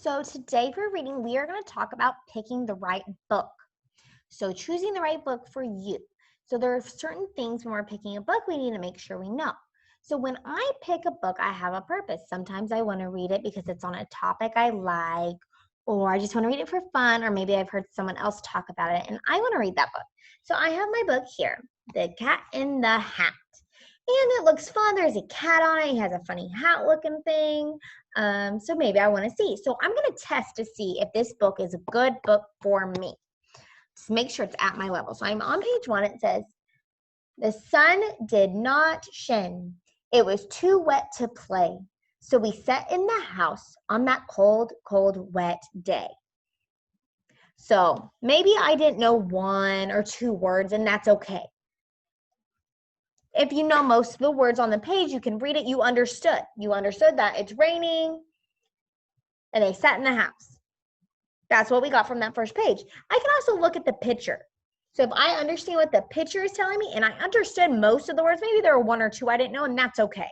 So today for reading, we are going to talk about picking the right book. So choosing the right book for you. So there are certain things when we're picking a book, we need to make sure we know. So when I pick a book, I have a purpose. Sometimes I want to read it because it's on a topic I like, or I just want to read it for fun, or maybe I've heard someone else talk about it and I want to read that book. So I have my book here, The Cat in the Hat. And it looks fun. There's a cat on it. He has a funny hat looking thing. So maybe I want to see. So I'm going to test to see if this book is a good book for me. Just make sure it's at my level. So I'm on page 1. It says, the sun did not shine. It was too wet to play. So we sat in the house on that cold, cold, wet day. So maybe I didn't know 1 or 2 words, and that's okay. If you know most of the words on the page, you can read it. You understood. You understood that it's raining and they sat in the house. That's what we got from that first page. I can also look at the picture. So if I understand what the picture is telling me and I understood most of the words, maybe there are 1 or 2 I didn't know, and that's okay.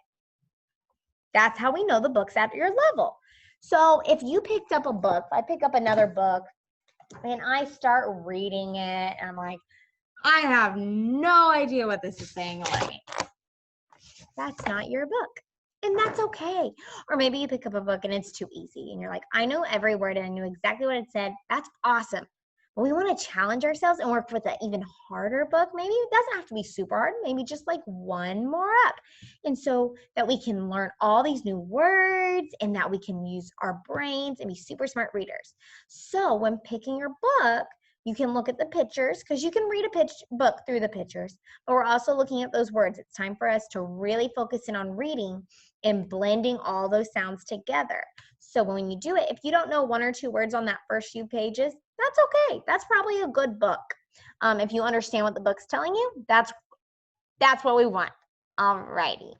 That's how we know the book's at your level. So if you picked up a book, I pick up another book and I start reading it and I'm like, I have no idea what this is saying about me. That's not your book. And that's okay. Or maybe you pick up a book and it's too easy and you're like, I know every word and I knew exactly what it said. That's awesome. But we want to challenge ourselves and work with an even harder book. Maybe it doesn't have to be super hard. Maybe just like 1 more up. And so that we can learn all these new words and that we can use our brains and be super smart readers. So when picking your book, you can look at the pictures because you can read a book through the pictures, but we're also looking at those words. It's time for us to really focus in on reading and blending all those sounds together. So when you do it, if you don't know 1 or 2 words on that first few pages, that's okay. That's probably a good book. If you understand what the book's telling you, that's what we want. Alrighty.